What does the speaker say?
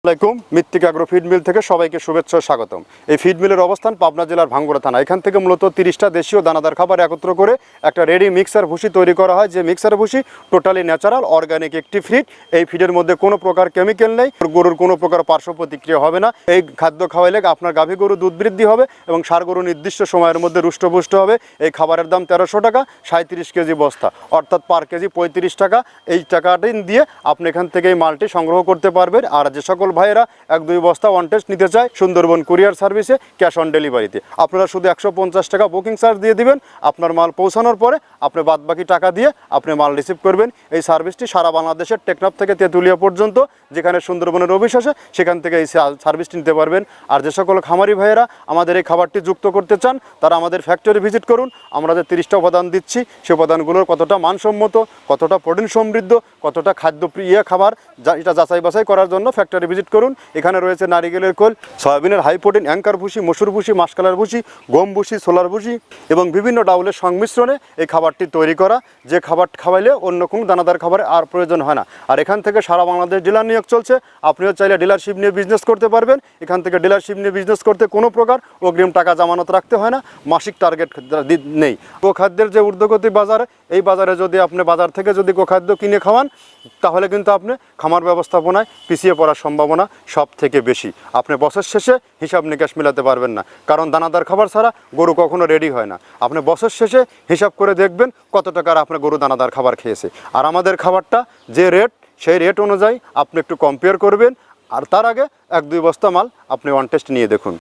আসসালামাইকুম মৃত্তিকা agro feed mill থেকে সবাইকে শুভেচ্ছা ও স্বাগতম। এই ফিড মিলের অবস্থান পাবনা জেলার ভাঙ্গুড়া থানা। এখান থেকে মূলত 30টা দেশীয় দানাদার খাবার একত্র করে একটা রেডি মিক্সার ভুসি তৈরি করা হয়, যে মিক্সার ভুসি টোটালি ন্যাচারাল অর্গানিক একটি ফিড। এই ফিডের মধ্যে কোনো প্রকার কেমিক্যাল নেই, গরুর কোনো প্রকার পার্শ্ব প্রতিক্রিয়া হবে না। এই খাদ্য খাওয়াইলে আপনার গাভী গরু দুধ বৃদ্ধি হবে এবং ষাঁড় গরু নির্দিষ্ট সময়ের মধ্যে রুষ্টপুষ্ট হবে। এই খাবারের দাম 1300 টাকা, 37 কেজি বস্তা, অর্থাৎ পার কেজি 35 টাকা। এই টাকাটি দিয়ে আপনি এখান থেকে এই মালটি সংগ্রহ করতে পারবেন। আর যে সকল ভাইয়েরা 1-2 বস্তা ওয়ান টেস্ট নিতে চায়, সুন্দরবন কুরিয়ার সার্ভিসে ক্যাশ অন ডেলিভারিতে আপনারা শুধু 150 টাকা বুকিং চার্জ দিয়ে দিবেন। আপনার মাল পৌঁছানোর পরে আপনি বাদবাকি টাকা দিয়ে আপনি মাল রিসিভ করবেন। এই সার্ভিসটি সারা বাংলাদেশের টেকনাফ থেকে তেঁতুলিয়া পর্যন্ত, যেখানে সুন্দরবনের অফিস আছে সেখান থেকে এই সার্ভিসটি নিতে পারবেন। আর যে সকল খামারি ভাইয়েরা আমাদের এই খাবারটি যুক্ত করতে চান, তারা আমাদের ফ্যাক্টরি ভিজিট করুন। আমরা যে 30টা উপাদান দিচ্ছি, সেই উপাদানগুলোর কতটা মানসম্মত, কতটা প্রোটিন সমৃদ্ধ, কতটা খাদ্যপ্রিয় খাবার, এটা যাচাই বাছাই করার জন্য ফ্যাক্টরি ভিজিট করুন। এখানে রয়েছে নারিকেলের খোল, সয়াবিনের হাই প্রোটিন অ্যাঙ্কার ভুসি, মসুর ভুসি, মাসকালার ভুসি, গম ভুসি, সোলার ভুসি এবং বিভিন্ন ডাউলের সংমিশ্রণে এই খাবারটি তৈরি করা, যে খাবার খাওয়াইলে অন্য কোনো দানাদার খাবারের আর প্রয়োজন হয় না। আর এখান থেকে সারা বাংলাদেশ ডিলার নিয়োগ চলছে। আপনিও চাইলে ডিলারশিপ নিয়ে বিজনেস করতে পারবেন। এখান থেকে ডিলারশিপ নিয়ে বিজনেস করতে কোনো প্রকার অগ্রিম টাকা জামানত রাখতে হয় না, মাসিক টার্গেট নেই। গোখাদ্যের যে ঊর্ধ্বগতি বাজারে, এই বাজারে যদি আপনি বাজার থেকে যদি গোখাদ্য কিনে খাওয়ান, তাহলে কিন্তু আপনি খামার ব্যবস্থাপনায় পিছিয়ে পড়ার সম্ভাবনা সব থেকে বেশি। আপনি বছর শেষে হিসাব নিকাশ মেলাতে পারবেন না, কারণ দানাদার খাবার ছাড়া গরু কখনো রেডি হয় না। আপনি বছর শেষে হিসাব করে দেখবেন কত টাকার আপনার গরু দানাদার খাবার খেয়েছে। আর আমাদের খাবারটা যে রেট, সেই রেট অনুযায়ী আপনি একটু কম্পেয়ার করবেন। আর তার আগে 1-2 বস্তা মাল আপনি ওয়ান টেস্ট নিয়ে দেখুন।